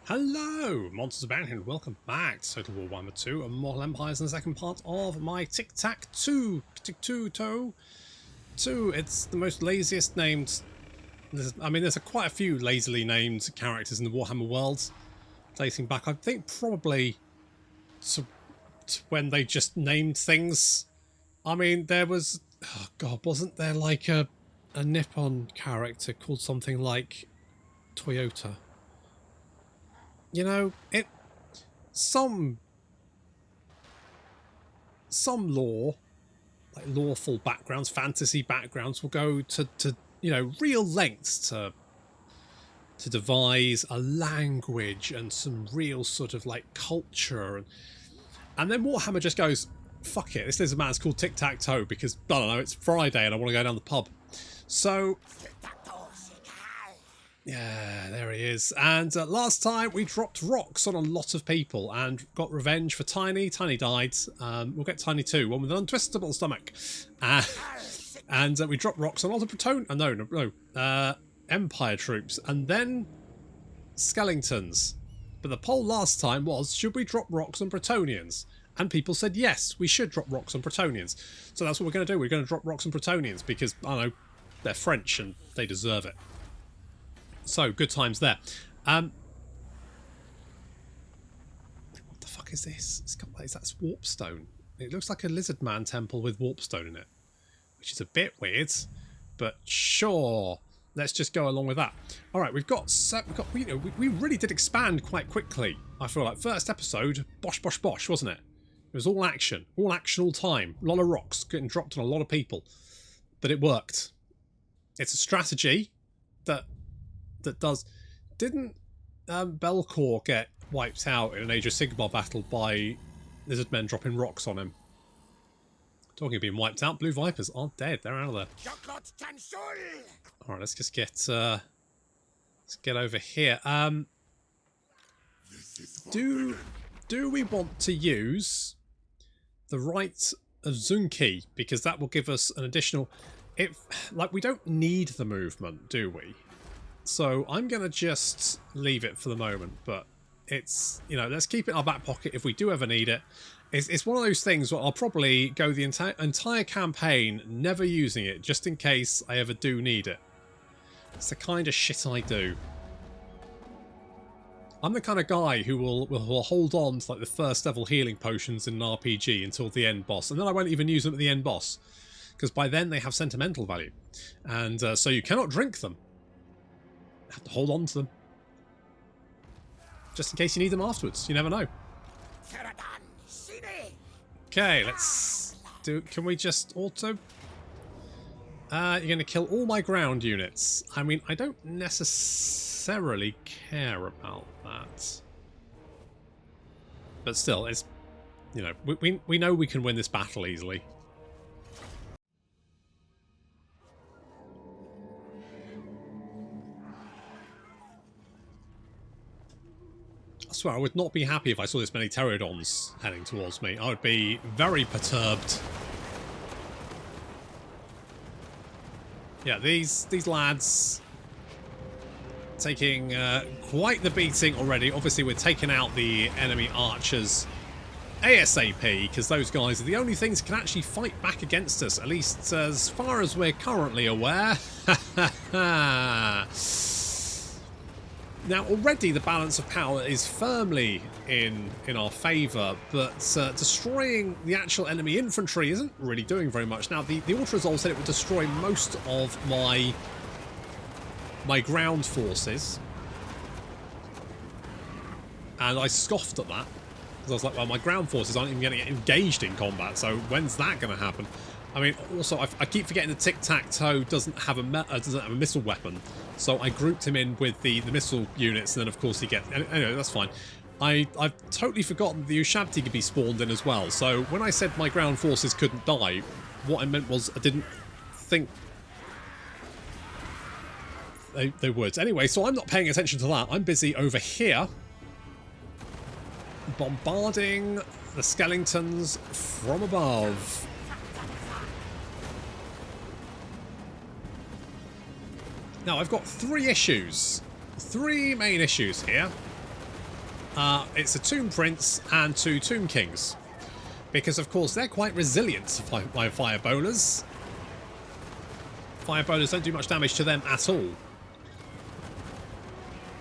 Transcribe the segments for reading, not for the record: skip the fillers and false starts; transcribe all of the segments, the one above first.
Hello, Monsters Abound, and welcome back to Total War Warhammer 2 and Mortal Empires in the second part of my Tiktaq'to 2. It's the most laziest named... there's quite a few lazily named characters in the Warhammer world, dating back, I think, probably to when they just named things. I mean, there was... Oh God, wasn't there like a Nippon character called something like Toyota? You know, some lore, like lawful backgrounds, fantasy backgrounds, will go to you know, real lengths to devise a language and some real sort of like culture, and then Warhammer just goes, fuck it, this lizard man's called Tic-Tac-Toe because, I don't know, it's Friday and I want to go down the pub. So yeah, there he is. And last time we dropped rocks on a lot of people and got revenge for Tiny. Tiny died. We'll get Tiny too, one with an untwistable stomach. And we dropped rocks on a lot of Empire troops and then Skeletons. But the poll last time was, should we drop rocks on Bretonnians? And people said yes, we should drop rocks on Bretonnians. So that's what we're going to do. We're going to drop rocks on Bretonnians because, I don't know, they're French and they deserve it. So, good times there. What the fuck is this? It's got, is that warpstone? It looks like a lizard man temple with warpstone in it, which is a bit weird, but sure. Let's just go along with that. All right, we really did expand quite quickly. I feel like first episode, bosh, bosh, bosh, wasn't it? It was all action, all time. A lot of rocks getting dropped on a lot of people, but it worked. It's a strategy that does. Didn't Belcore get wiped out in an Age of Sigmar battle by lizard men dropping rocks on him? Talking of being wiped out, Blue Vipers aren't dead. They're out of there. All right, let's just get over here. Do we want to use the Rite of Zunki, because that will give us an additional... we don't need the movement, do we? So I'm going to just leave it for the moment, but it's, you know, let's keep it in our back pocket if we do ever need it. It's one of those things where I'll probably go the entire campaign never using it, just in case I ever do need it. It's the kind of shit I do. I'm the kind of guy who will hold on to like the first level healing potions in an RPG until the end boss, and then I won't even use them at the end boss, because by then they have sentimental value, and so you cannot drink them. You have to hold on to them, just in case you need them afterwards. You never know. Okay, let's do... Can we just auto... you're going to kill all my ground units. I mean, I don't necessarily care about that. But still, it's... You know, we know we can win this battle easily. I swear, I would not be happy if I saw this many pterodons heading towards me. I would be very perturbed. Yeah, these lads taking quite the beating already. Obviously, we're taking out the enemy archers ASAP, because those guys are the only things that can actually fight back against us, at least as far as we're currently aware. Now, already the balance of power is firmly in our favour, but destroying the actual enemy infantry isn't really doing very much. Now, the Auto-Resolve said it would destroy most of my ground forces, and I scoffed at that, because I was like, well, my ground forces aren't even going to get engaged in combat, so when's that going to happen? I mean, also, I keep forgetting the Tic-Tac-Toe doesn't have a missile weapon, so I grouped him in with the missile units, and then of course he gets... Anyway, that's fine. I've totally forgotten the Ushabti could be spawned in as well, so when I said my ground forces couldn't die, what I meant was I didn't think they would. Anyway, so I'm not paying attention to that. I'm busy over here bombarding the skeletons from above. Now, I've got three main issues here. it's a Tomb Prince and 2 Tomb Kings. Because, of course, they're quite resilient to my Fire Bowlers. Fire Bowlers don't do much damage to them at all.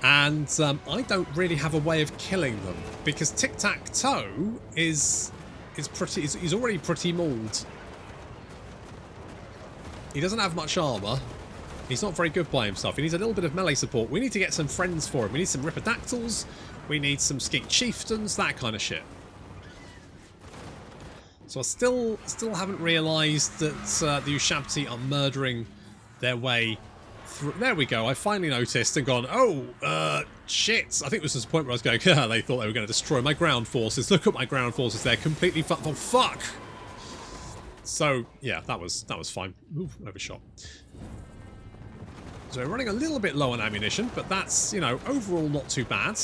And I don't really have a way of killing them. Because Tiktaq'to is pretty... He's already pretty mauled. He doesn't have much armour. He's not very good by himself. He needs a little bit of melee support. We need to get some friends for him. We need some Ripperdactyls. We need some Skink Chieftains. That kind of shit. So I still haven't realised that the Ushabti are murdering their way through. There we go. I finally noticed and gone, oh, shit. I think this was the point where I was going, they thought they were going to destroy my ground forces. Look at my ground forces. They're completely fucked. Oh, fuck. So, yeah, that was fine. Ooh, overshot. So we're running a little bit low on ammunition, but that's, you know, overall not too bad.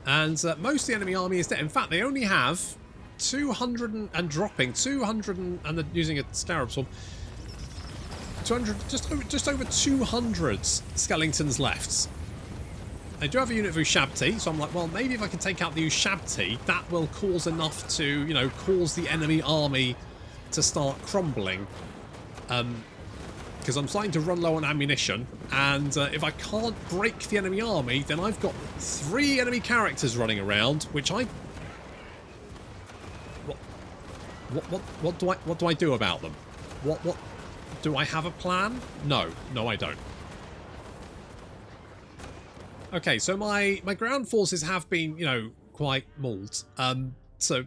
And most of the enemy army is dead. In fact, they only have 200 and dropping, 200 and they're using a Scarab Sword. 200, just over 200 skeletons left. I do have a unit of Ushabti, so I'm like, well, maybe if I can take out the Ushabti, that will cause enough to, you know, cause the enemy army to start crumbling. Because I'm starting to run low on ammunition, and if I can't break the enemy army, then I've got 3 enemy characters running around, which I... What do I do about them? What do I have a plan? No, I don't. Okay, so my ground forces have been, you know, quite mauled. So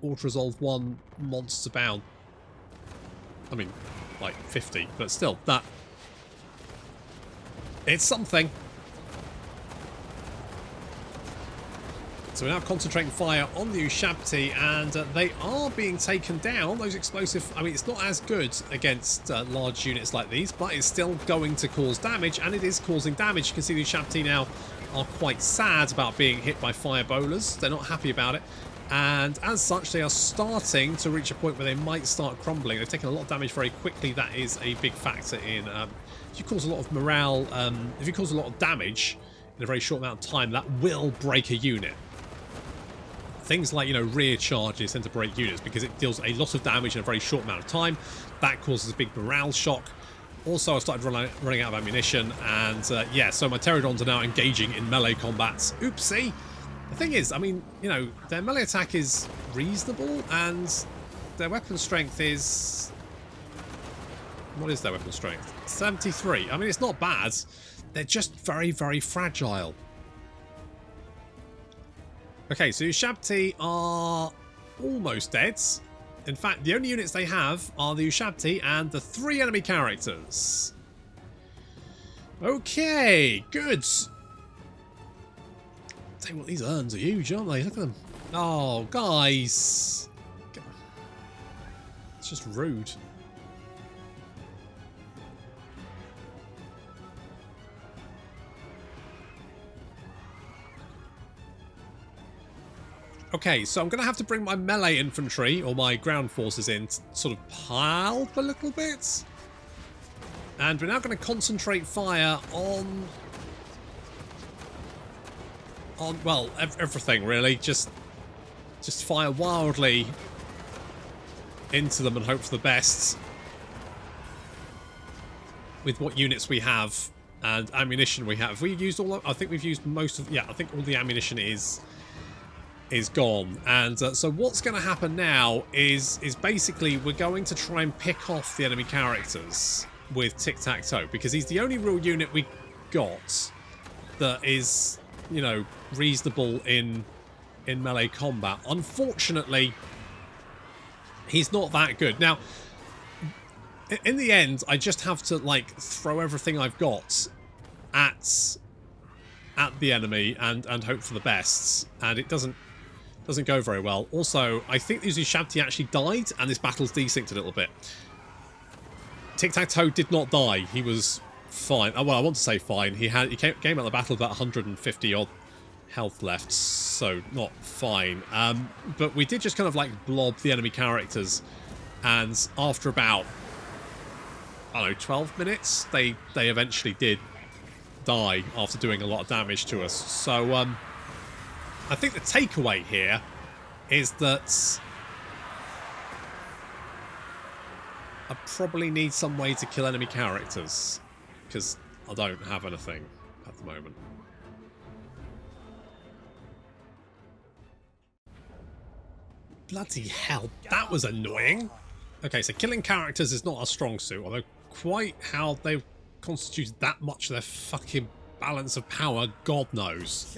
auto-resolve 1 monster bound. I mean, like 50, but still, that... It's something. So we're now concentrating fire on the Ushabti, and they are being taken down. Those explosive... I mean, it's not as good against large units like these, but it's still going to cause damage, and it is causing damage. You can see the Ushabti now are quite sad about being hit by fire bowlers. They're not happy about it. And as such, they are starting to reach a point where they might start crumbling. They've taken a lot of damage very quickly. That is a big factor in... if you cause a lot of morale... if you cause a lot of damage in a very short amount of time, that will break a unit. Things like, you know, rear charges tend to break units because it deals a lot of damage in a very short amount of time. That causes a big morale shock. Also, I started running out of ammunition, and yeah, so my Pterodons are now engaging in melee combats. Oopsie! The thing is, I mean, you know, their melee attack is reasonable, and their weapon strength is... What is their weapon strength? 73. I mean, it's not bad. They're just very, very fragile. Okay, so Ushabti are almost dead. In fact, the only units they have are the Ushabti and the 3 enemy characters. Okay, good. Tell you what, these urns are huge, aren't they? Look at them. Oh, guys. It's just rude. Okay, so I'm going to have to bring my melee infantry, or my ground forces in, to sort of pile up a little bit. And we're now going to concentrate fire on well, everything, really. Just fire wildly into them and hope for the best. With what units we have and ammunition we have. Have we used all of... I think we've used most of... Yeah, I think all the ammunition is gone, and so what's going to happen now is basically we're going to try and pick off the enemy characters with Tiktaq'to, because he's the only real unit we got that is, you know, reasonable in melee combat. Unfortunately, he's not that good. Now, in the end, I just have to, like, throw everything I've got at the enemy and hope for the best, and it doesn't go very well. Also, I think the Ushabti actually died, and this battle's desynced a little bit. Tiktaq'to did not die. He was fine. Oh, well, I want to say fine. He came out of the battle with about 150 odd health left, so not fine. But we did just kind of like blob the enemy characters, and after about, I don't know, 12 minutes, they eventually did die after doing a lot of damage to us. So I think the takeaway here is that I probably need some way to kill enemy characters, because I don't have anything at the moment. Bloody hell, that was annoying. Okay, so killing characters is not a strong suit, although quite how they've constituted that much of their fucking balance of power, God knows.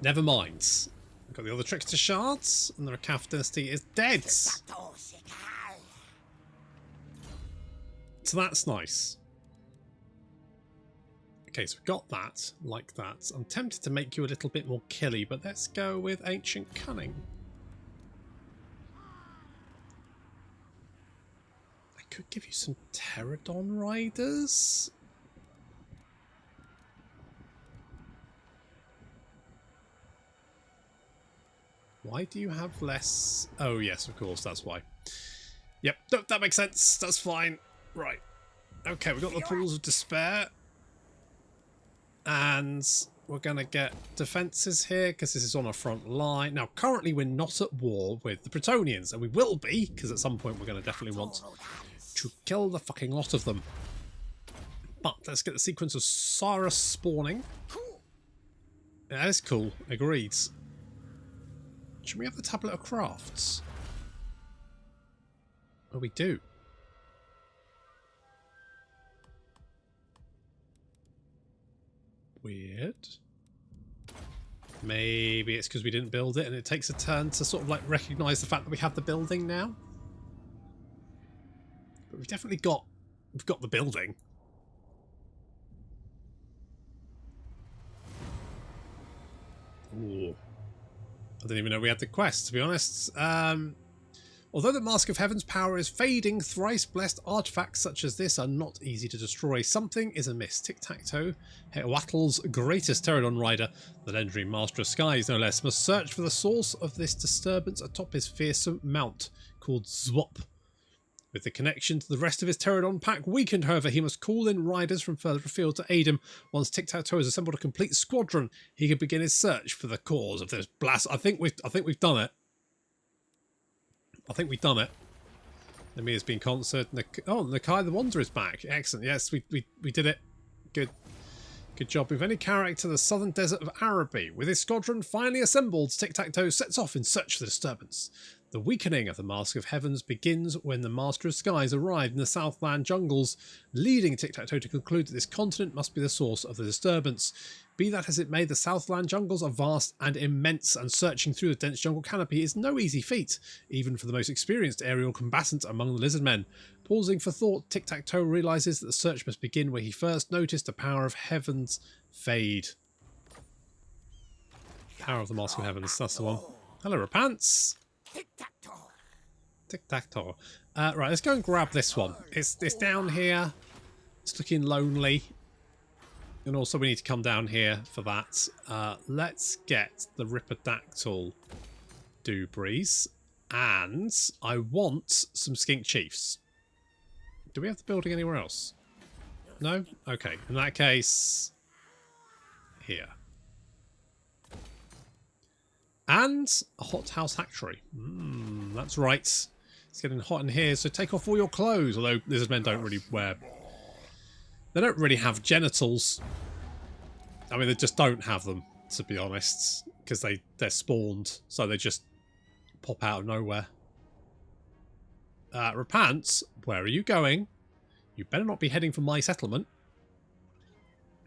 Never mind. We've got the other trickster shards, and the Rakaf dynasty is dead. So that's nice. Okay, so we've got that, like that. I'm tempted to make you a little bit more killy, but let's go with Ancient Cunning. I could give you some Pterodon Riders. Why do you have less? Oh, yes, of course, that's why. Yep, no, that makes sense. That's fine. Right. Okay, we've got the Pools of Despair. And we're going to get defences here because this is on our front line. Now, currently we're not at war with the Bretonnians, and we will be, because at some point we're going to definitely want to kill the fucking lot of them. But let's get the sequence of Cyrus spawning. Yeah, that is cool. Agreed. Should we have the Tablet of Crafts? Oh, we do. Weird. Maybe it's because we didn't build it and it takes a turn to sort of like recognise the fact that we have the building now. But we've definitely got the building. Ooh. I didn't even know we had the quest, to be honest. Although the Mask of Heaven's power is fading, thrice-blessed artifacts such as this are not easy to destroy. Something is amiss. Tiktaq'to, Hewatl's greatest Pterodon rider, the legendary Master of Skies no less, must search for the source of this disturbance atop his fearsome mount, called Zwop. With the connection to the rest of his Pterodon pack weakened, however, he must call in riders from further afield to aid him. Once Tiktaq'to has assembled a complete squadron, he can begin his search for the cause of this blast. I think we've done it. I think we've done it. Enemy has been concert. Oh, Nakai the Wanderer is back. Excellent. Yes, we did it. Good. Good job. With any character, the southern desert of Araby. With his squadron finally assembled, Tiktaq'to sets off in search of the disturbance. The weakening of the Mask of Heavens begins when the Master of Skies arrived in the Southland jungles, leading Tiktaq'to to conclude that this continent must be the source of the disturbance. Be that as it may, the Southland jungles are vast and immense, and searching through the dense jungle canopy is no easy feat, even for the most experienced aerial combatant among the lizardmen. Pausing for thought, Tiktaq'to realises that the search must begin where he first noticed the power of Heavens fade. Power of the Mask of Heavens, that's the one. Hello, Rapants. Tiktaq'to. Right, let's go and grab this one. It's down here. It's looking lonely. And also we need to come down here for that. Let's get the Ripperdactyl Dubrees. And I want some Skink Chiefs. Do we have the building anywhere else? No? Okay. In that case, here. And a hothouse hatchery. That's right. It's getting hot in here, so take off all your clothes. Although lizardmen don't really wear... They don't really have genitals. I mean, they just don't have them, to be honest. Because they're spawned, so they just pop out of nowhere. Rapants, where are you going? You better not be heading for my settlement.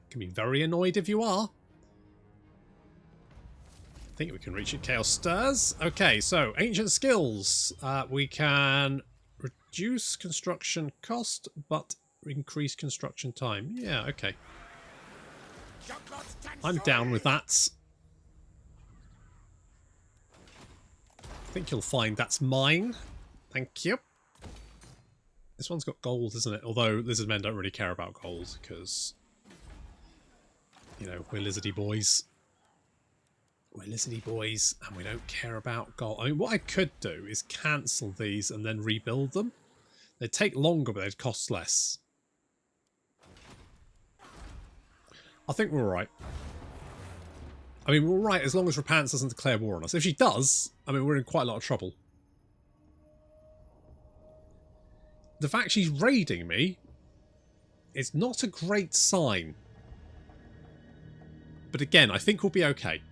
Can be very annoyed if you are. I think we can reach it. Chaos Stirs. Okay, so ancient skills. We can reduce construction cost, but increase construction time. Yeah, okay. I'm down with that. I think you'll find that's mine. Thank you. This one's got gold, isn't it? Although lizardmen don't really care about gold because, you know, we're lizardy boys. We're lizardy boys and we don't care about gold. I mean, what I could do is cancel these and then rebuild them. They'd take longer, but they'd cost less. I think we're all right. I mean, we're all right as long as Rapance doesn't declare war on us. If she does, I mean, we're in quite a lot of trouble. The fact she's raiding me is not a great sign. But again, I think we'll be okay.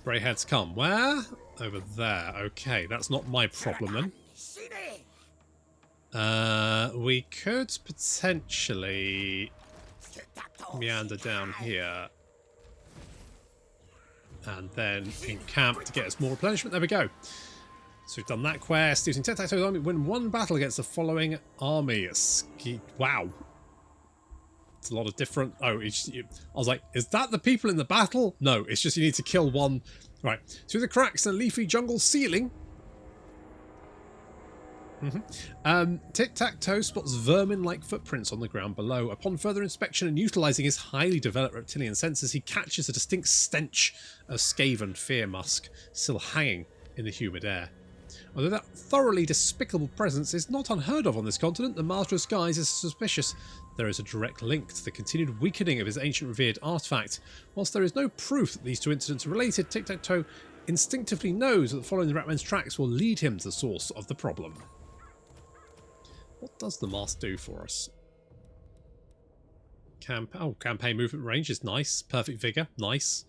Greyheads come. Where? Over there. Okay, that's not my problem then. We could potentially meander down here. And then encamp to get us more replenishment. There we go. So we've done that quest. Using Tiktaq'to's army, win one battle against the following army. Wow. It's a lot of different... Oh, I was like, is that the people in the battle? No, it's just you need to kill one. Right. Through the cracks in the leafy jungle ceiling. Tiktaq'to spots vermin-like footprints on the ground below. Upon further inspection and utilising his highly developed reptilian senses, he catches a distinct stench of Skaven fear musk still hanging in the humid air. Although that thoroughly despicable presence is not unheard of on this continent, the Master of Skies is suspicious there is a direct link to the continued weakening of his ancient revered artifact. Whilst there is no proof that these two incidents are related, Tiktaq'to instinctively knows that following the Ratman's tracks will lead him to the source of the problem. What does the mask do for us? Campaign movement range is nice. Perfect vigor, nice.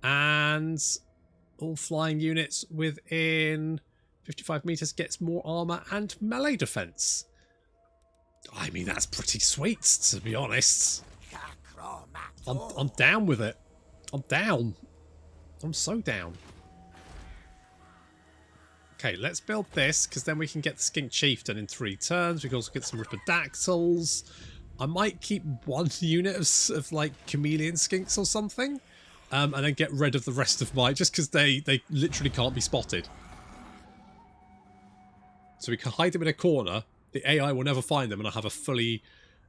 And all flying units within 55 meters gets more armor and melee defense. I mean, that's pretty sweet, to be honest. I'm down with it. I'm down. I'm so down. Okay, let's build this, because then we can get the Skink Chieftain in 3 turns. We can also get some Ripodactyls. I might keep 1 unit of like, chameleon skinks or something. And then get rid of the rest of my... Just because they literally can't be spotted. So we can hide them in a corner. The AI will never find them, and I'll have a fully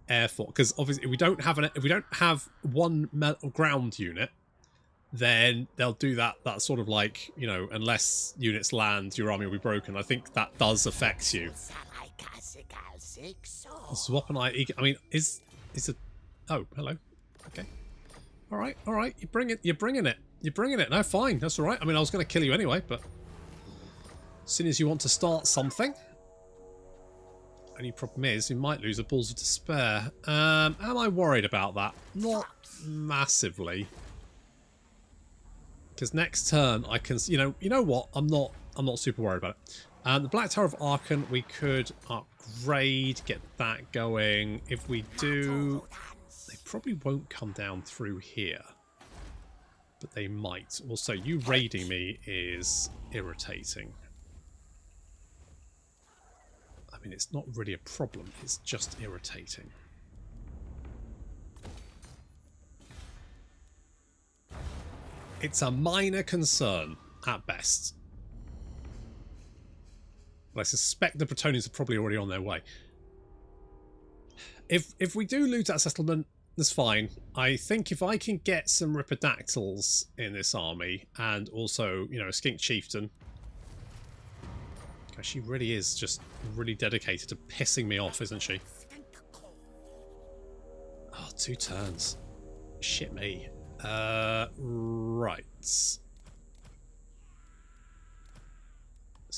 air fort. Because obviously, if we don't have one ground unit, then they'll do that sort of like, you know, unless units land, your army will be broken. I think that does affect you. Swap and I mean, is it? Oh, hello. Okay. All right. You're bringing it. No, fine. That's all right. I mean, I was going to kill you anyway, but as soon as you want to start something. Only problem is, we might lose the Balls of Despair. Am I worried about that? Not massively. Because next turn I can, you know what? I'm not super worried about it. The Black Tower of Archon, we could upgrade, get that going. If we do, they probably won't come down through here, but they might. Also, you raiding me is irritating. I mean, it's not really a problem, it's just irritating. It's a minor concern, at best. But I suspect the Bretonnians are probably already on their way. If we do lose that settlement, that's fine. I think if I can get some Ripodactyls in this army, and also, you know, a Skink Chieftain. Gosh, she really is just really dedicated to pissing me off, isn't she? Oh, 2 turns. Shit me. Right. Let's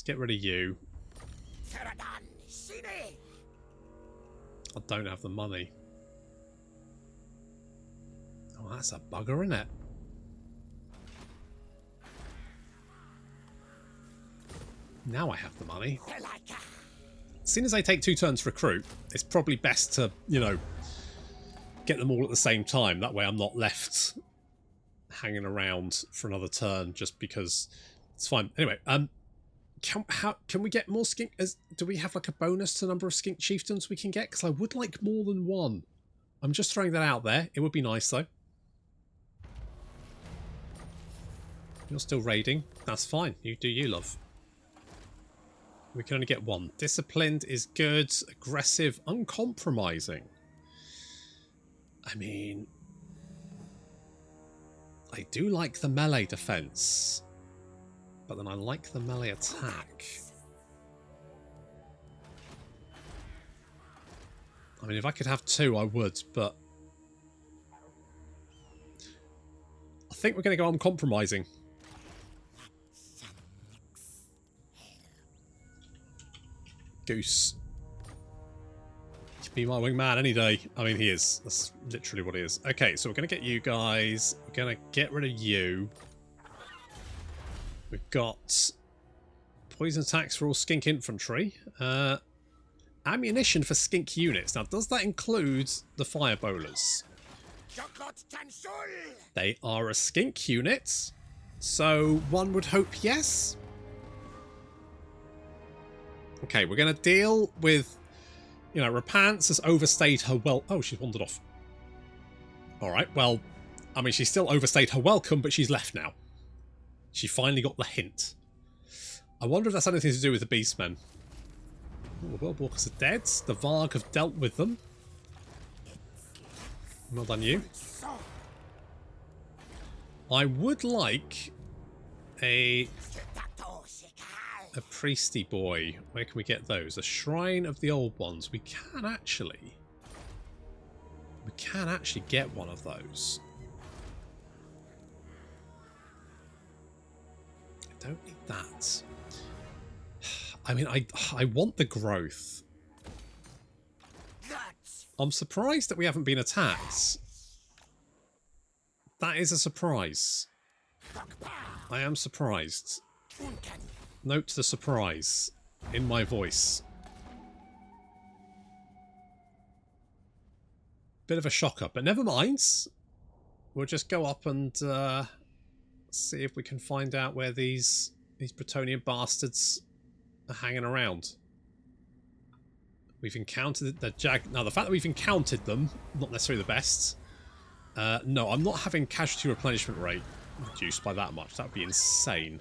get rid of you. I don't have the money. Oh, that's a bugger, isn't it? Now I have the money. As soon as I take 2 turns to recruit, it's probably best to, you know, get them all at the same time. That way I'm not left hanging around for another turn just because it's fine. Anyway, can we get more skink? Do we have like a bonus to the number of Skink Chieftains we can get? Because I would like more than 1. I'm just throwing that out there. It would be nice though. You're still raiding. That's fine. You do you, love. We can only get 1. Disciplined is good. Aggressive, uncompromising. I mean, I do like the melee defense, but then I like the melee attack. I mean, if I could have 2, I would, but I think we're going to go on compromising. Goose. He'd be my wingman any day. I mean, he is. That's literally what he is. Okay, so we're going to get you guys. We're going to get rid of you. We've got poison attacks for all skink infantry. Ammunition for skink units. Now, does that include the fire bowlers? They are a skink unit, so one would hope yes. Okay, we're going to deal with, you know, Rapance has overstayed her Oh, she's wandered off. All right, well, I mean, she's still overstayed her welcome, but she's left now. She finally got the hint. I wonder if that's anything to do with the Beastmen. Ooh, the World Walkers are dead. The Varg have dealt with them. Well done, you. I would like a priesty boy. Where can we get those? A shrine of the old ones. We can actually get one of those. I don't need that. I mean, I want the growth. I'm surprised that we haven't been attacked. That is a surprise. I am surprised. Note the surprise in my voice. Bit of a shocker, but never mind. We'll just go up and see if we can find out where these Bretonnian bastards are hanging around. We've encountered the Now, the fact that we've encountered them, not necessarily the best. No, I'm not having casualty replenishment rate reduced by that much. That would be insane.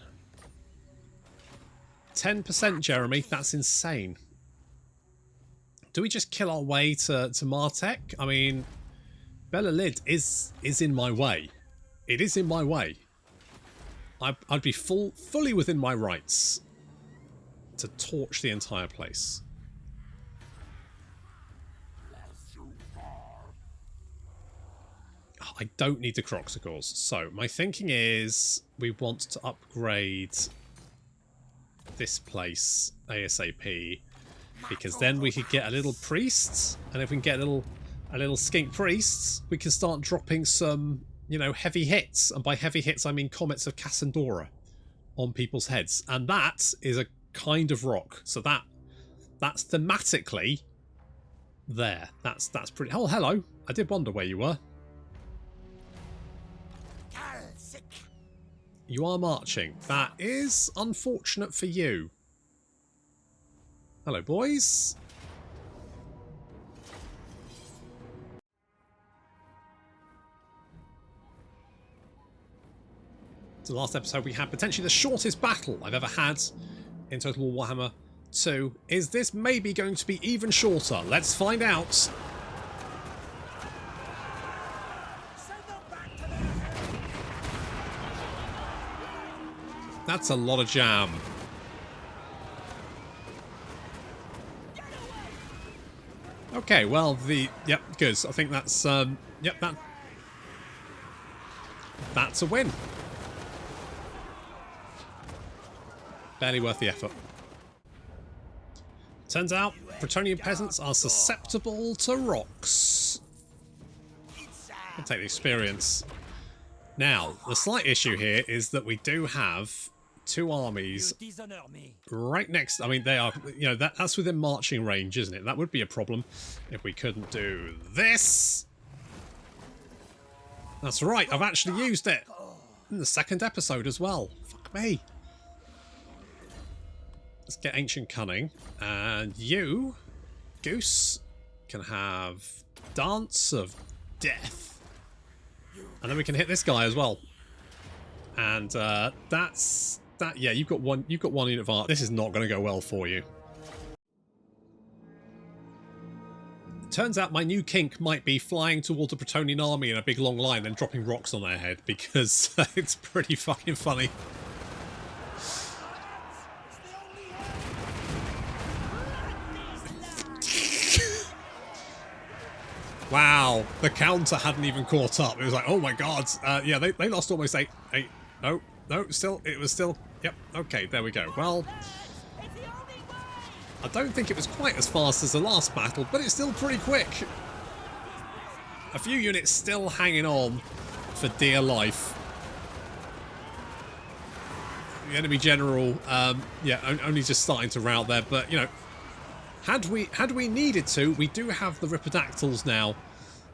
10%, Jeremy. That's insane. Do we just kill our way to Martek? I mean, Bella Lid is in my way. It is in my way. I'd be fully within my rights to torch the entire place. I don't need the Croxicores. So my thinking is we want to upgrade this place ASAP, because then we could get a little priest, and if we can get a little skink priests, we can start dropping some, you know, heavy hits, and by heavy hits I mean comets of Cassandora on people's heads, and that is a kind of rock. So that's thematically there. That's pretty. Oh, hello. I did wonder where you were. You are marching. That is unfortunate for you. Hello, boys. So last episode we had potentially the shortest battle I've ever had in Total War Warhammer 2. Is this maybe going to be even shorter? Let's find out. That's a lot of jam. Okay, well, yep, good. I think that's, yep, that's a win. Barely worth the effort. Turns out, Bretonnian peasants are susceptible to rocks. I'll take the experience. Now, the slight issue here is that we do have two armies right next. I mean, they are, you know, that's within marching range, isn't it? That would be a problem if we couldn't do this. That's right, I've actually used it in the second episode as well. Fuck me. Let's get Ancient Cunning, and you, Goose, can have Dance of Death, and then we can hit this guy as well. And that's that. Yeah, you've got one unit of art. This is not going to go well for you. Turns out my new kink might be flying towards a Bretonnian army in a big long line and dropping rocks on their head, because it's pretty fucking funny. Wow, the counter hadn't even caught up. It was like, oh my god. Yeah, they lost almost eight. No, still, it was still, yep, okay, there we go. Well, I don't think it was quite as fast as the last battle, but it's still pretty quick. A few units still hanging on for dear life. The enemy general, yeah, only just starting to rout there, but, you know, had we needed to, we do have the Ripperdactyls now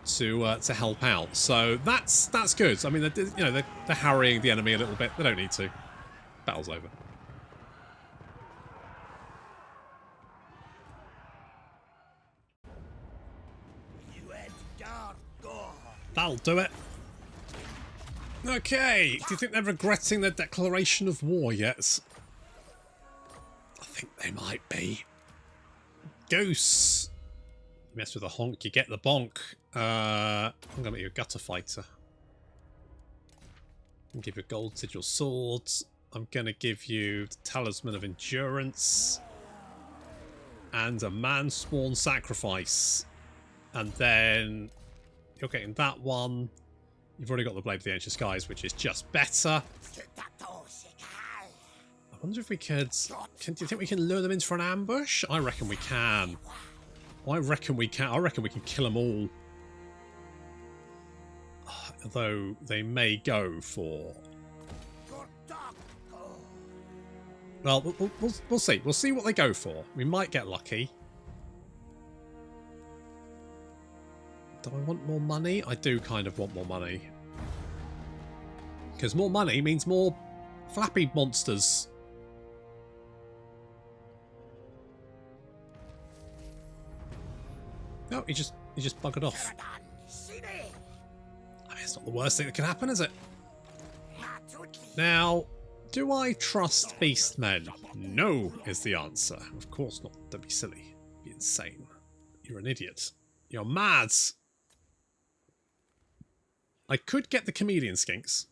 to help out. So that's good. I mean, they're harrying the enemy a little bit. They don't need to. Battle's over. That'll do it. Okay. Do you think they're regretting their declaration of war yet? I think they might be. Goose. You mess with a honk, you get the bonk. I'm going to make you a gutter fighter. I'm going to give you a gold sigil sword. I'm going to give you the talisman of endurance. And a man-spawn sacrifice. And then you're getting that one. You've already got the Blade of the Ancient Skies, which is just better. I wonder if we could... do you think we can lure them in for an ambush? I reckon we can. I reckon we can kill them all. Although they may go for... Well, we'll see. We'll see what they go for. We might get lucky. Do I want more money? I do kind of want more money. Because more money means more flappy monsters. No, he just buggered off. I mean, it's not the worst thing that can happen, is it? Now, do I trust Beastmen? No, is the answer. Of course not. Don't be silly. Be insane. You're an idiot. You're mad. I could get the chameleon skinks.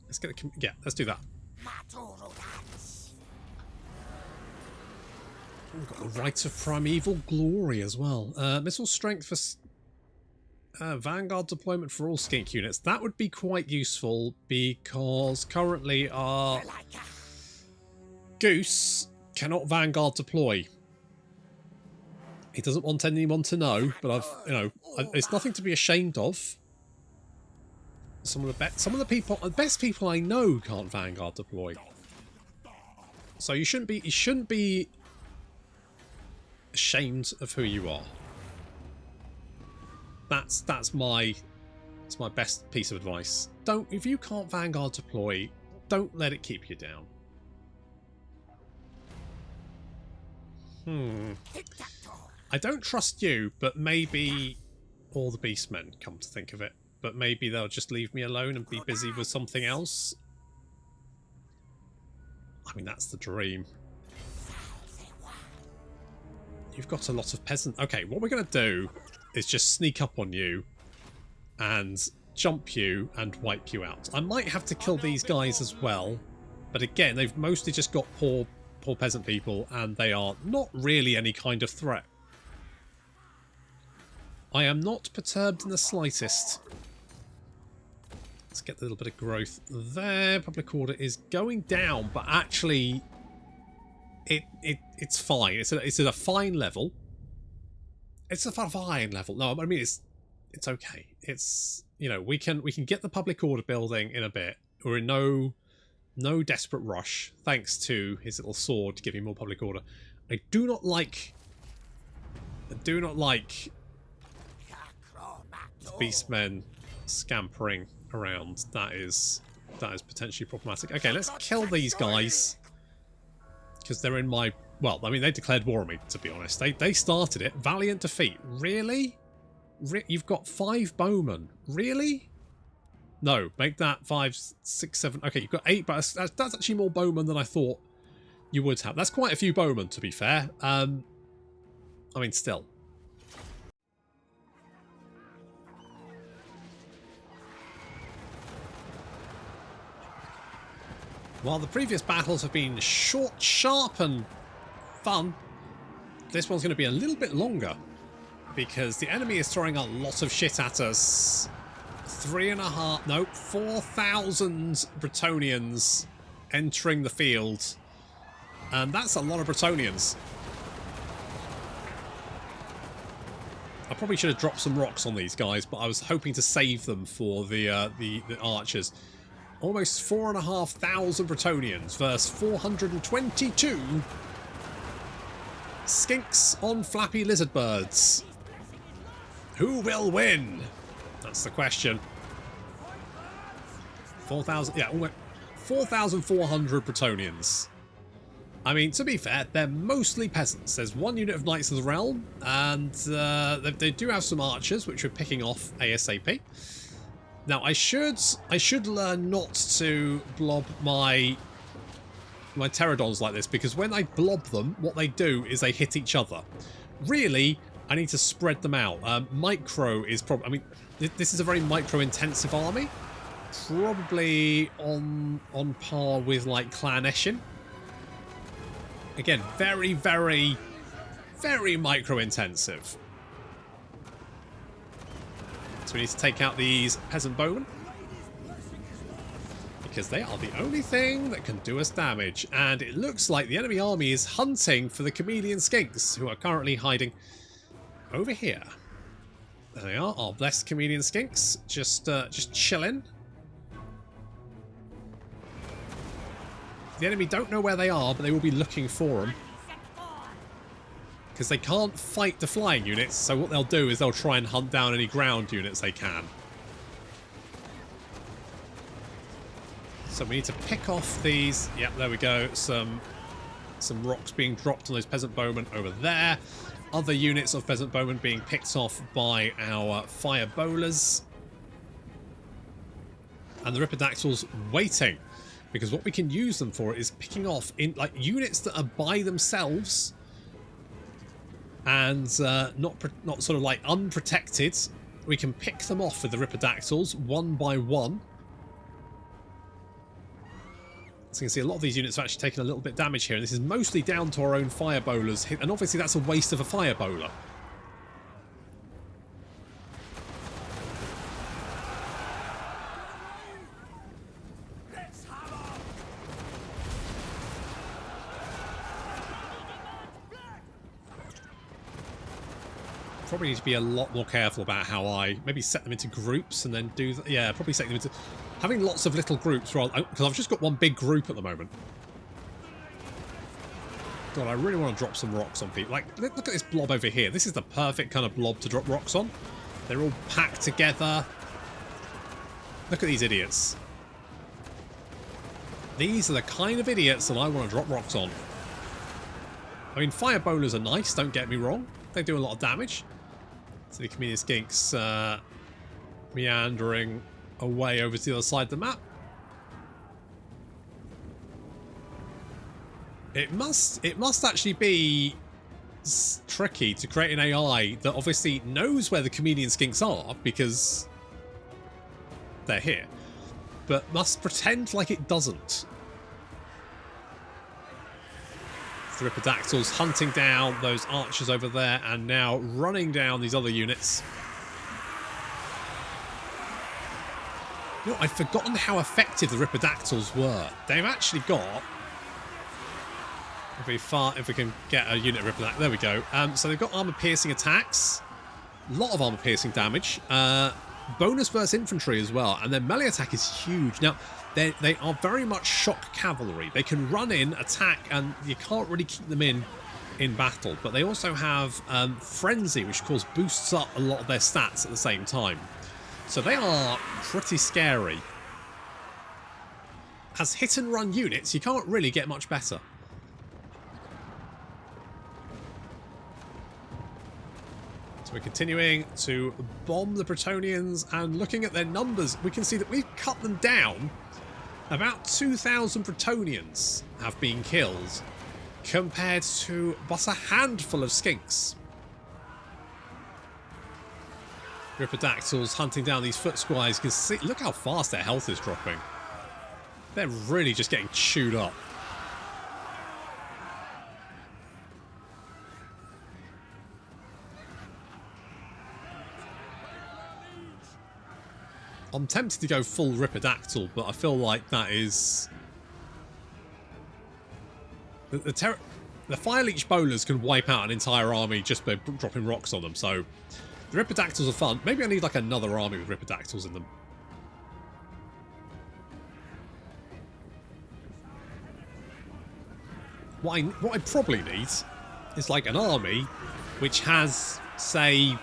Let's get the... yeah, let's do that. We've got the Rite of Primeval Glory as well. Missile strength for Vanguard deployment for all skink units. That would be quite useful because currently our Goose cannot Vanguard deploy. He doesn't want anyone to know, but it's nothing to be ashamed of. Some of the best people I know can't Vanguard deploy. So you shouldn't be ashamed of who you are. That's my best piece of advice. If you can't Vanguard deploy, don't let it keep you down. I don't trust you, but maybe all the Beastmen, come to think of it. But maybe they'll just leave me alone and be busy with something else. I mean, that's the dream. You've got a lot of peasant. Okay, what we're going to do is just sneak up on you and jump you and wipe you out. I might have to kill these guys as well. But again, they've mostly just got poor peasant people and they are not really any kind of threat. I am not perturbed in the slightest. Let's get a little bit of growth there. Public order is going down, but actually it's fine. It's at a fine level. It's a fine level. No, I mean it's okay. It's, you know, we can get the public order building in a bit. We're in no desperate rush, thanks to his little sword to give you more public order. I do not like the Beastmen scampering around. That is potentially problematic. Okay, let's kill these guys because they're in my... Well, I mean, they declared war on me, to be honest. They started it. Valiant defeat. Really? You've got 5 bowmen. Really? No, make that 5, 6, 7... Okay, you've got 8, but that's actually more bowmen than I thought you would have. That's quite a few bowmen, to be fair. I mean, still. While the previous battles have been short, sharp, and fun. This one's going to be a little bit longer because the enemy is throwing a lot of shit at us. 4,000 Bretonnians entering the field. And that's a lot of Bretonnians. I probably should have dropped some rocks on these guys, but I was hoping to save them for the archers. Almost 4,500 Bretonnians versus 422 skinks on flappy lizard birds. Who will win? That's the question. 4,000, yeah, 4,400 Bretonnians. I mean, to be fair, they're mostly peasants. There's one unit of Knights of the Realm, and they do have some archers, which we're picking off ASAP. Now, I should learn not to blob my pterodons like this, because when I blob them, what they do is they hit each other. Really, I need to spread them out. Micro is probably... I mean, this is a very micro-intensive army. Probably on par with, like, Clan Eshin. Again, very, very, very micro-intensive. So we need to take out these peasant bowmen, because they are the only thing that can do us damage. And it looks like the enemy army is hunting for the chameleon skinks, who are currently hiding over here. There they are, our blessed chameleon skinks, just chilling. The enemy don't know where they are, but they will be looking for them. Because they can't fight the flying units, so what they'll do is they'll try and hunt down any ground units they can. So we need to pick off these... Yep, there we go. Some rocks being dropped on those peasant bowmen over there. Other units of peasant bowmen being picked off by our fire bowlers. And the Ripperdactyls waiting. Because what we can use them for is picking off in like units that are by themselves and not sort of like unprotected. We can pick them off with the Ripperdactyls one by one. So you can see a lot of these units have actually taken a little bit of damage here, and this is mostly down to our own fire bowlers. And obviously that's a waste of a fire bowler. Probably need to be a lot more careful about how I maybe set them into groups and then do that. Yeah, probably set them into having lots of little groups, because I've just got one big group at the moment. God, I really want to drop some rocks on people. Like, look at this blob over here. This is the perfect kind of blob to drop rocks on. They're all packed together. Look at these idiots. These are the kind of idiots that I want to drop rocks on. I mean, fire bowlers are nice, don't get me wrong. They do a lot of damage. So the chameleon skinks meandering away over to the other side of the map. It must actually be tricky to create an AI that obviously knows where the chameleon skinks are because they're here, but must pretend like it doesn't. The Ripperdactyls hunting down those archers over there and now running down these other units. You know, I've forgotten how effective the Ripperdactyls were. They've actually got... If we can get a unit of Ripperdactyl... There we go. So they've got armor-piercing attacks. A lot of armor-piercing damage. Bonus versus infantry as well. And their melee attack is huge. Now, they are very much shock cavalry. They can run in, attack, and you can't really keep them in battle. But they also have Frenzy, which of course boosts up a lot of their stats at the same time. So they are pretty scary. As hit-and-run units, you can't really get much better. So we're continuing to bomb the Bretonnians, and looking at their numbers, we can see that we've cut them down. About 2,000 Bretonnians have been killed, compared to but a handful of skinks. Ripperdactyls hunting down these foot squires. You can see, look how fast their health is dropping. They're really just getting chewed up. I'm tempted to go full Ripidactyl, but I feel like that is... The Fire Leech Bowlers can wipe out an entire army just by dropping rocks on them, so the Ripidactyls are fun. Maybe I need like another army with Ripidactyls in them. What I probably need is like an army which has, say,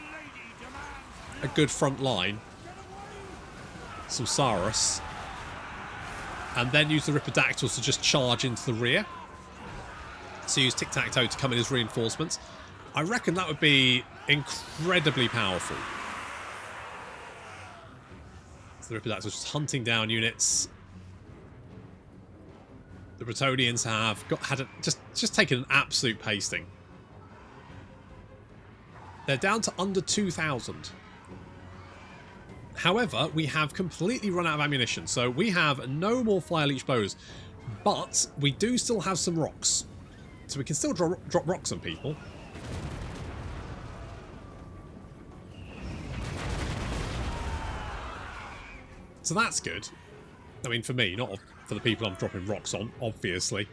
a good front line, some Saurus, and then use the Ripidactyls to just charge into the rear. So use Tiktaq'to to come in as reinforcements. I reckon that would be incredibly powerful. So the Ripidactyls just hunting down units. The Bretonnians have just taken an absolute pasting. They're down to under 2,000. However, we have completely run out of ammunition, so we have no more Fire Leech bows, but we do still have some rocks. So we can still drop rocks on people. So that's good. I mean, for me, not for the people I'm dropping rocks on, obviously.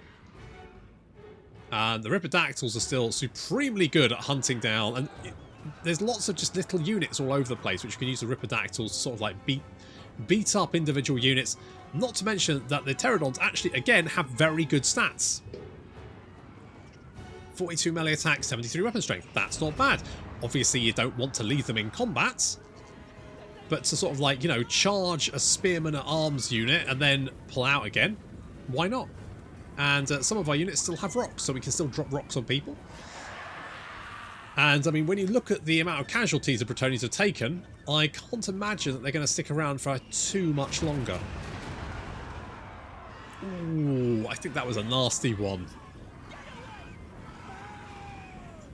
And the Ripidactyls are still supremely good at hunting down, and there's lots of just little units all over the place which you can use the Ripidactyls to sort of like beat up individual units. Not to mention that the Pterodons actually, again, have very good stats. 42 melee attack, 73 weapon strength. That's not bad. Obviously, you don't want to leave them in combat, but to sort of like, you know, charge a spearman at arms unit and then pull out again, why not? And some of our units still have rocks, so we can still drop rocks on people. And I mean, when you look at the amount of casualties the Bretonnians have taken, I can't imagine that they're going to stick around for too much longer. Ooh, I think that was a nasty one.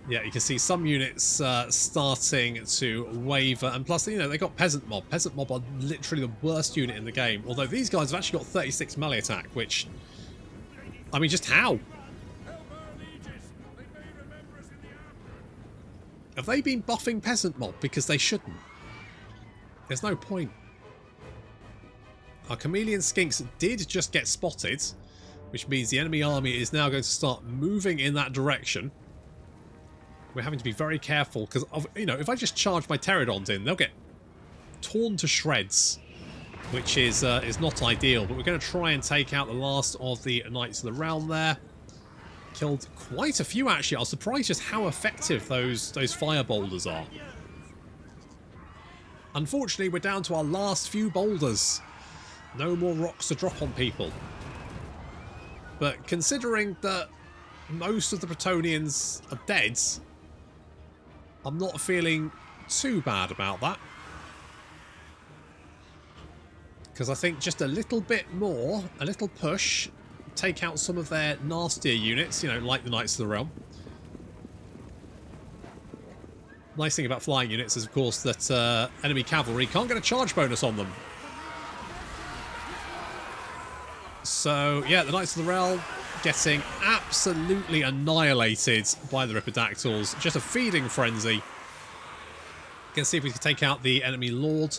Yeah, you can see some units starting to waver, and plus, you know, they got Peasant Mob. Peasant Mob are literally the worst unit in the game, although these guys have actually got 36 melee attack, which, I mean, just how? Have they been buffing Peasant Mob? Because they shouldn't. There's no point. Our Chameleon Skinks did just get spotted, which means the enemy army is now going to start moving in that direction. We're having to be very careful because, you know, if I just charge my Pterodons in, they'll get torn to shreds, which is not ideal. But we're going to try and take out the last of the Knights of the Realm there. Killed quite a few, actually. I was surprised just how effective those fire boulders are. Unfortunately, we're down to our last few boulders. No more rocks to drop on people. But considering that most of the Bretonnians are dead, I'm not feeling too bad about that. Because I think just a little bit more, a little push, take out some of their nastier units, you know, like the Knights of the Realm. Nice thing about flying units is, of course, that enemy cavalry can't get a charge bonus on them. So, yeah, the Knights of the Realm getting absolutely annihilated by the Ripidactyls. Just a feeding frenzy. You can see if we can take out the enemy Lord.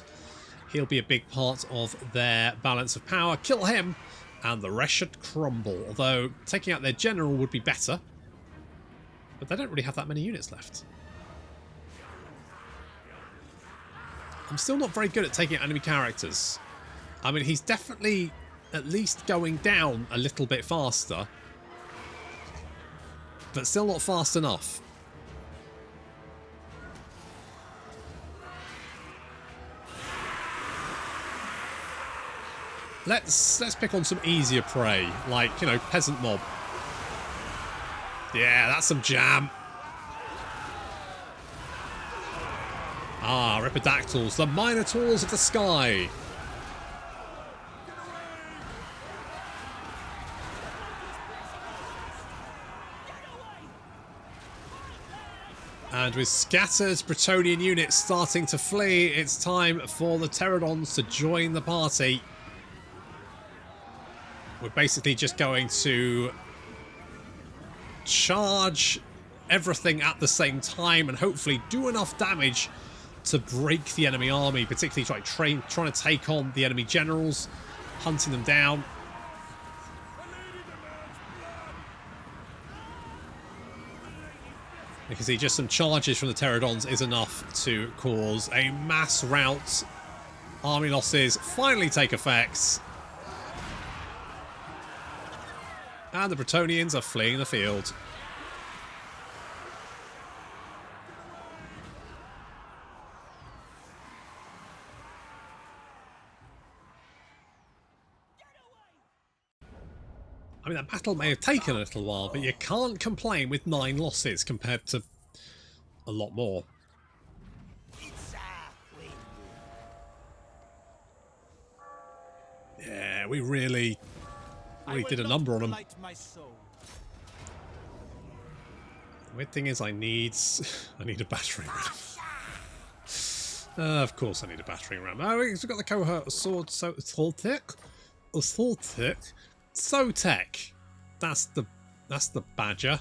He'll be a big part of their balance of power. Kill him, and the rest should crumble. Although, taking out their general would be better. But they don't really have that many units left. I'm still not very good at taking out enemy characters. I mean, he's definitely at least going down a little bit faster, but still not fast enough. Let's pick on some easier prey, like, you know, Peasant Mob. Yeah, that's some jam. Ah, Ripidactyls, the Minotaurs of the sky. And with scattered Bretonnian units starting to flee, it's time for the Pterodons to join the party. We're basically just going to charge everything at the same time and hopefully do enough damage to break the enemy army, particularly trying to take on the enemy generals, hunting them down. You can see just some charges from the pterodons is enough to cause a mass rout. Army losses finally take effect. And the Bretonnians are fleeing the field. I mean, that battle may have taken a little while, but you can't complain with 9 losses compared to a lot more. Yeah, we really did a number on them. The weird thing is I need a battering ram. Of course I need a battering ram. Oh, we've got the cohort sword, Sotek. That's the badger.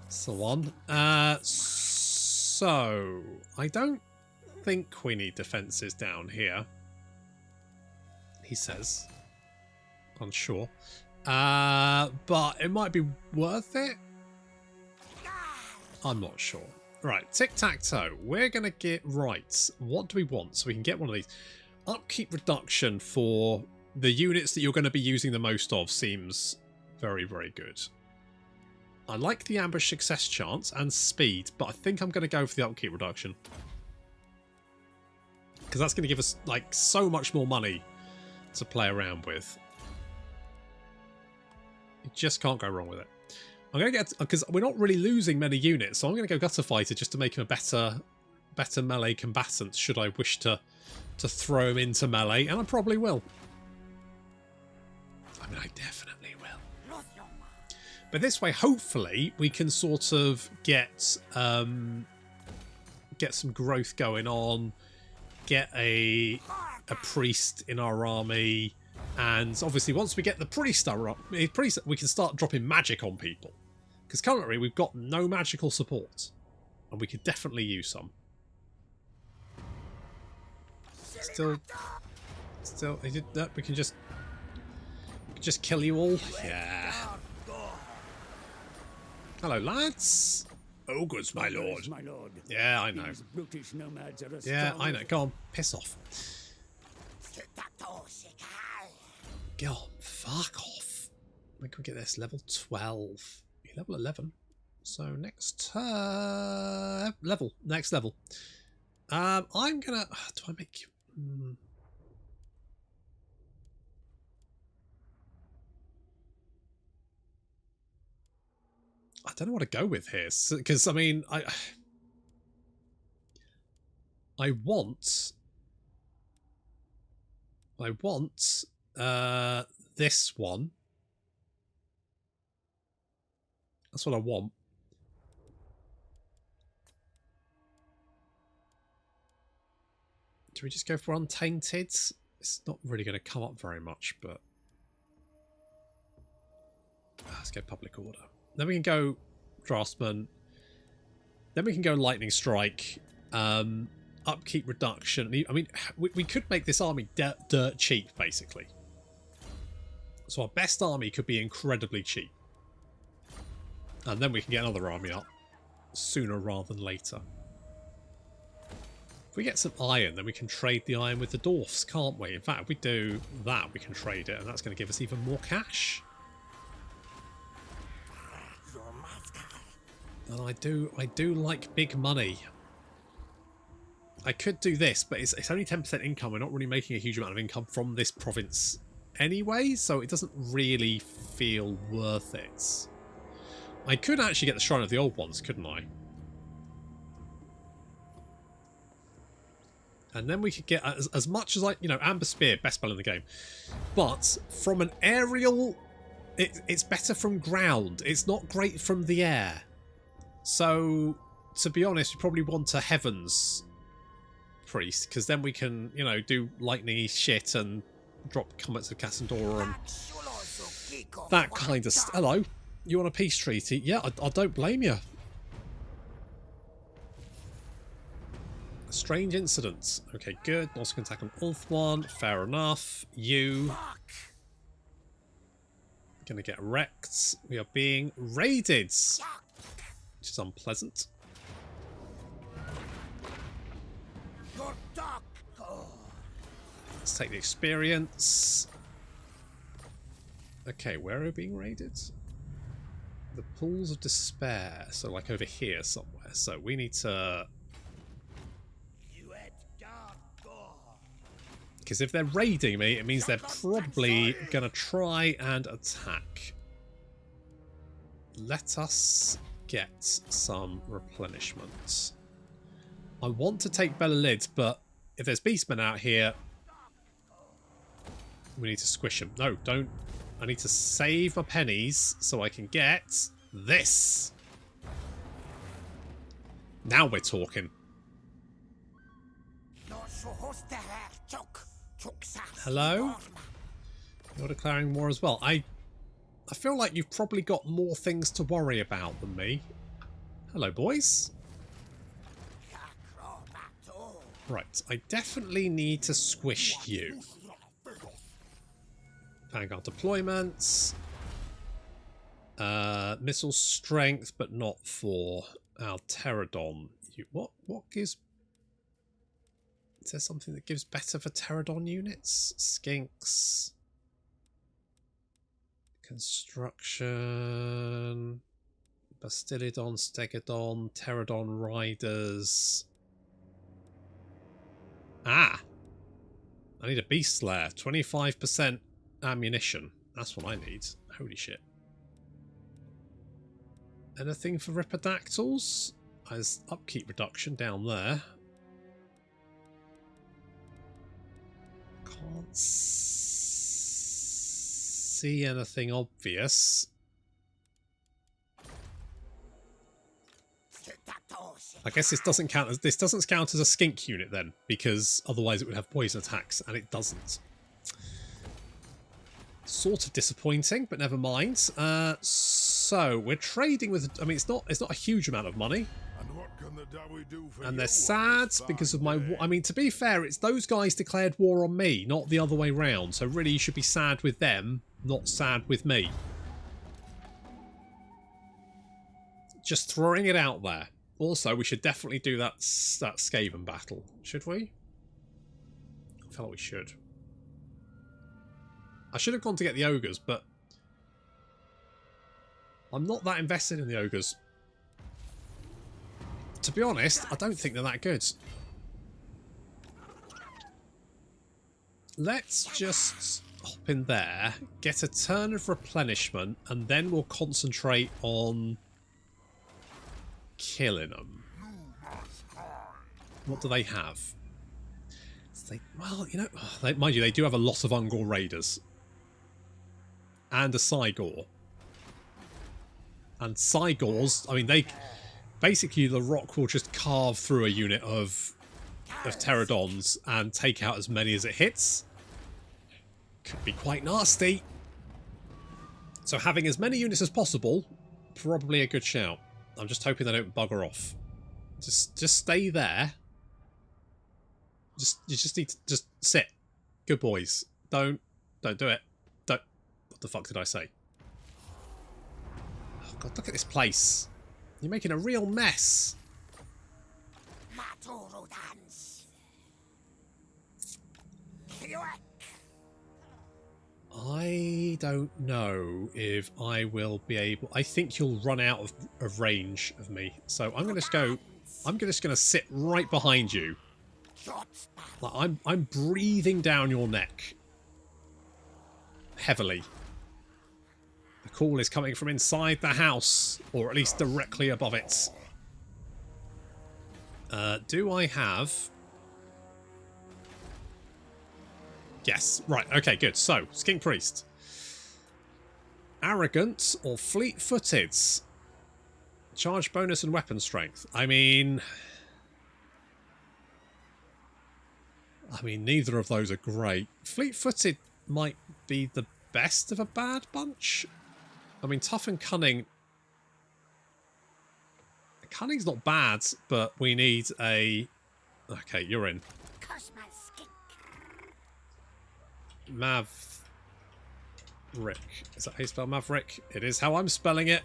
That's the one. So I don't think we need defences down here. He says, unsure. But it might be worth it. I'm not sure. Right, tic-tac-toe. We're gonna get right. What do we want? So we can get one of these. Upkeep reduction for the units that you're going to be using the most of seems very, very good. I like the ambush success chance and speed, but I think I'm going to go for the upkeep reduction. Because that's going to give us like so much more money to play around with. You just can't go wrong with it. I'm going to get, because we're not really losing many units, so I'm going to go Gutter Fighter just to make him a better melee combatant should I wish to throw him into melee, and I probably will. I mean, I definitely will. But this way, hopefully, we can sort of get some growth going on, get a priest in our army, and obviously once we get the priest we can start dropping magic on people. Because currently we've got no magical support, and we could definitely use some. Still, we can just kill you all. Yeah. Hello, lads. Oh, good, my lord. Yeah, I know. Yeah, I know. Go on, piss off. Go on, fuck off. When can we get this? Level 12. Level 11. So next level. Next level. I'm gonna. Do I make? I don't know what to go with here, because I mean, I want this one. That's what I want. Do we just go for Untainted? It's not really going to come up very much, but let's go Public Order. Then we can go Draftsman. Then we can go Lightning Strike. Upkeep reduction. I mean, we could make this army dirt cheap, basically. So our best army could be incredibly cheap. And then we can get another army up sooner rather than later. If we get some iron, then we can trade the iron with the Dwarfs, can't we? In fact, if we do that, we can trade it, and that's going to give us even more cash. And I do like big money. I could do this, but it's only 10% income. We're not really making a huge amount of income from this province anyway, so it doesn't really feel worth it. I could actually get the Shrine of the Old Ones, couldn't I? And then we could get as much as Amber Spear, best spell in the game. But from an aerial, it's better from ground. It's not great from the air. So, to be honest, we probably want a Heavens Priest, because then we can, do lightning-y shit and drop Comets of Cassandora and that kind of stuff. Hello, you want a peace treaty? Yeah, I don't blame you. Strange incidents. Okay, good. Norse can attack on Ulth1. Fair enough. You. Gonna get wrecked. We are being raided. Which is unpleasant. Let's take the experience. Okay, where are we being raided? The Pools of Despair. So like over here somewhere. So we need to... Because if they're raiding me, it means they're probably going to try and attack. Let us get some replenishment. I want to take Bellalid, but if there's beastmen out here, we need to squish them. No, don't. I need to save my pennies so I can get this. Now we're talking. Hello? You're declaring war as well. I feel like you've probably got more things to worry about than me. Hello, boys. Right, I definitely need to squish you. Vanguard deployments. Missile strength, but not for our Pterodon. What gives... Is there something that gives better for Pterodon units? Skinks. Construction. Bastillodon, Stegodon, Pterodon Riders. Ah! I need a Beast Slayer. 25% ammunition. That's what I need. Holy shit. Anything for Ripidactyls? There's upkeep reduction down there. Can't see anything obvious. I guess this doesn't count as a skink unit then, because otherwise it would have poison attacks, and it doesn't. Sort of disappointing, but never mind. So we're trading with. I mean, it's not a huge amount of money. And they're sad because of my... I mean, to be fair, it's those guys declared war on me, not the other way round. So really, you should be sad with them, not sad with me. Just throwing it out there. Also, we should definitely do that Skaven battle. Should we? I feel like we should. I should have gone to get the ogres, but... I'm not that invested in the ogres. To be honest, I don't think they're that good. Let's just hop in there, get a turn of replenishment, and then we'll concentrate on killing them. What do they have? Well, you know, mind you, they do have a lot of Ungor Raiders. And a Cygor. And Cygors, I mean, they... Basically, the rock will just carve through a unit of Pterodons and take out as many as it hits. Could be quite nasty. So having as many units as possible, probably a good shout. I'm just hoping they don't bugger off. Just stay there. You just need to just sit. Good boys. Don't do it. Don't. What the fuck did I say? Oh God, look at this place. You're making a real mess. I don't know if I will be able... I think you'll run out of range of me. So I'm just going to sit right behind you. Like I'm breathing down your neck. Heavily. The call is coming from inside the house, or at least directly above it. Do I have... Yes, right, okay, good. So, Skink Priest. Arrogant or fleet-footed? Charge bonus and weapon strength. I mean, neither of those are great. Fleet-footed might be the best of a bad bunch. I mean, tough and cunning. Cunning's not bad, but we need a Okay, you're in. Maverick. Is that how you spell Maverick? It is how I'm spelling it.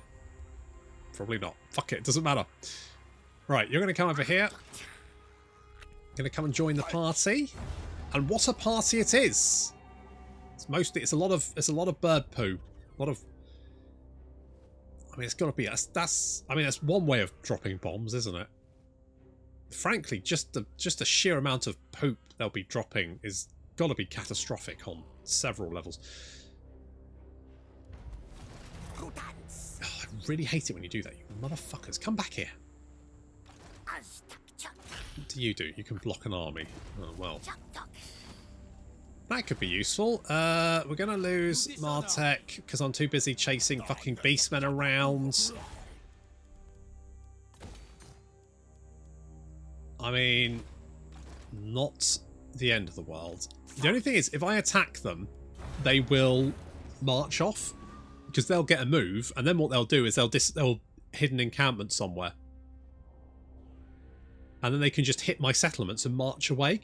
Probably not. Fuck it, doesn't matter. Right, you're going to come over here. You're going to come and join the party. And what a party it is! It's a lot of bird poo. A lot of. I mean, it's got to be. That's one way of dropping bombs, isn't it? Frankly, just the sheer amount of poop they'll be dropping is got to be catastrophic on several levels. Oh, I really hate it when you do that, you motherfuckers. Come back here. What do? You can block an army. Oh, well. That could be useful. We're going to lose Martek because I'm too busy chasing fucking beastmen around. I mean, not the end of the world. The only thing is, if I attack them, they will march off because they'll get a move, and then what they'll do is they'll hit an encampment somewhere, and then they can just hit my settlements and march away.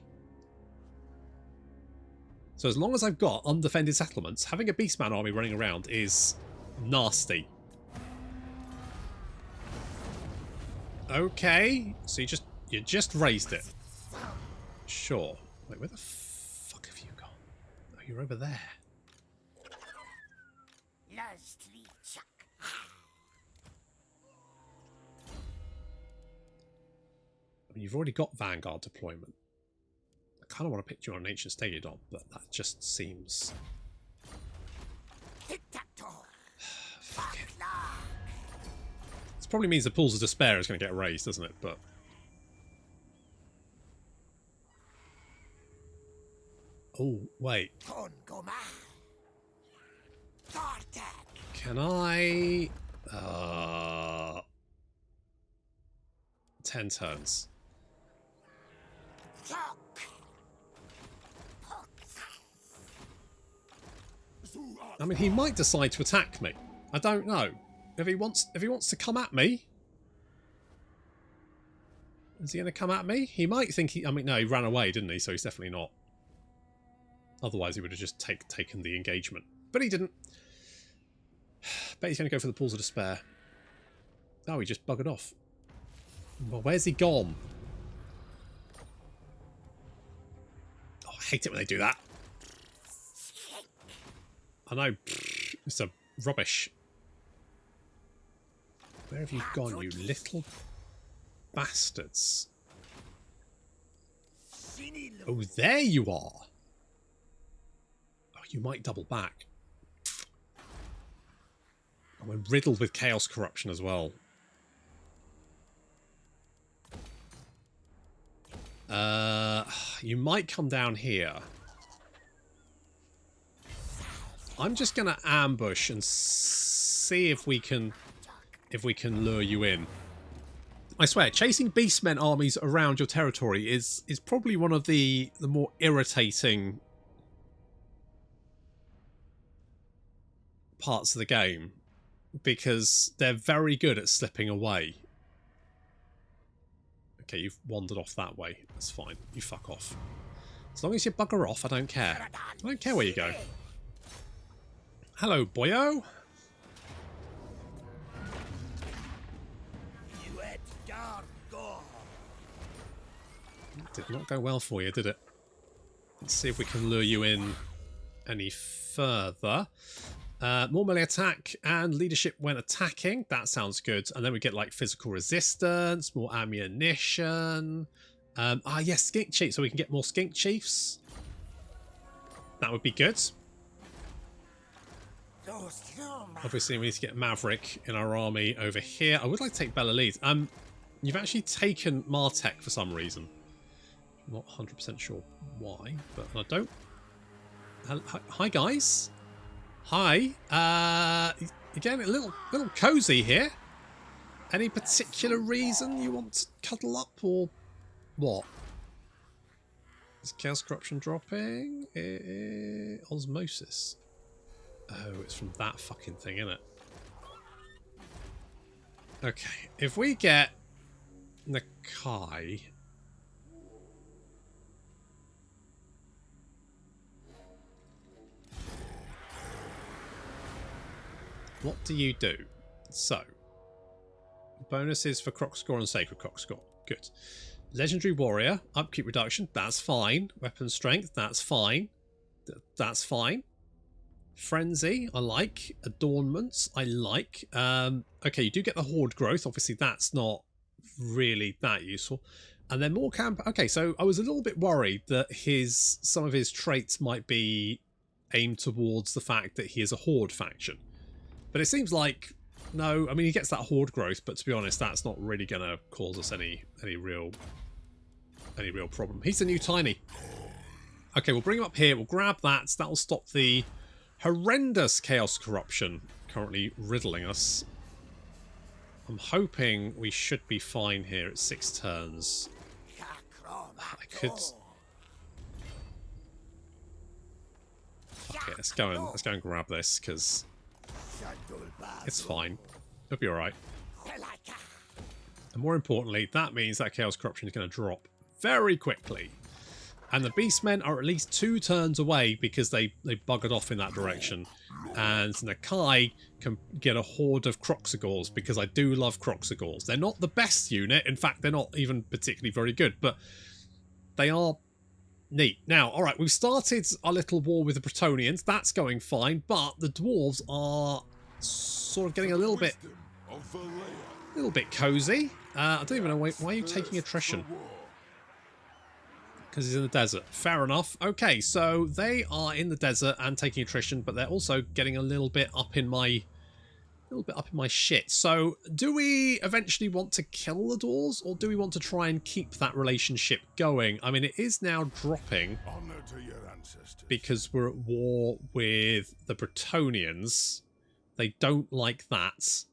So as long as I've got undefended settlements, having a beastman army running around is nasty. Okay, so you just raised it. Sure. Wait, where the fuck have you gone? Oh, you're over there. I mean, you've already got Vanguard deployment. I kind of want to pick you on an Ancient Stadion, but that just seems... Tiktaq'to. Fuck it. This probably means the Pools of Despair is going to get raised, doesn't it? But... oh, wait. Can I... 10 turns. I mean, he might decide to attack me. I don't know. If he wants to come at me... is he going to come at me? He might think he... I mean, no, he ran away, didn't he? So he's definitely not. Otherwise, he would have just taken the engagement. But he didn't. Bet he's going to go for the Pools of Despair. Oh, he just buggered off. Well, where's he gone? Oh, I hate it when they do that. I know. It's a rubbish. Where have you gone, you little bastards? Oh, there you are. Oh, you might double back. And we're riddled with chaos corruption as well. You might come down here. I'm just going to ambush and see if we can lure you in. I swear, chasing beastmen armies around your territory is probably one of the more irritating parts of the game, because they're very good at slipping away. Okay, you've wandered off that way. That's fine. You fuck off. As long as you bugger off, I don't care. I don't care where you go. Hello, boyo. Did not go well for you, did it? Let's see if we can lure you in any further. More melee attack and leadership when attacking. That sounds good. And then we get like physical resistance, more ammunition. Yes, skink chiefs, so we can get more skink chiefs. That would be good. Obviously, we need to get Maverick in our army over here. I would like to take Bella Lead. You've actually taken Martek for some reason. I'm not 100% sure why, but I don't. Hi, guys. Hi. Again, a little cozy here. Any particular reason you want to cuddle up, or what? Is Chaos Corruption dropping? Osmosis. Oh, it's from that fucking thing, isn't it? Okay, if we get Nakai, what do you do? So, bonuses for Croc Score and Sacred Croc Score. Good. Legendary Warrior, upkeep reduction, that's fine. Weapon strength, that's fine. That's fine. Frenzy, I like. Adornments, I like. Okay, you do get the Horde growth. Obviously, that's not really that useful. And then more camp. Okay, so I was a little bit worried that some of his traits might be aimed towards the fact that he is a Horde faction. But it seems like, no, I mean, he gets that Horde growth, but to be honest, that's not really going to cause us any real problem. He's a new tiny. Okay, we'll bring him up here. We'll grab that. That'll stop the horrendous Chaos Corruption currently riddling us. I'm hoping we should be fine here at 6 turns. I could... Okay, let's go and grab this, because it's fine. It'll be alright. And more importantly, that means that Chaos Corruption is going to drop very quickly. And the Beastmen are at least 2 turns away because they buggered off in that direction. And Nakai can get a horde of Croxagors because I do love Croxagors. They're not the best unit. In fact, they're not even particularly very good, but they are neat. Now, alright, we've started our little war with the Bretonnians. That's going fine, but the Dwarves are sort of getting a little bit cozy. I don't even know why are you taking attrition? Because he's in the desert. Fair enough. Okay, so they are in the desert and taking attrition, but they're also getting a little bit up in my shit. So, do we eventually want to kill the Dwarves, or do we want to try and keep that relationship going? I mean, it is now dropping because we're at war with the Bretonnians. They don't like that.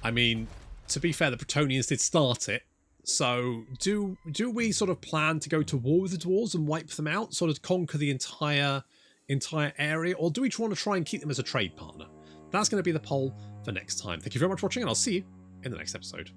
I mean, to be fair, the Bretonnians did start it. So, do we sort of plan to go to war with the Dwarves and wipe them out? Sort of conquer the entire area? Or do we want to try and keep them as a trade partner? That's going to be the poll for next time. Thank you very much for watching, and I'll see you in the next episode.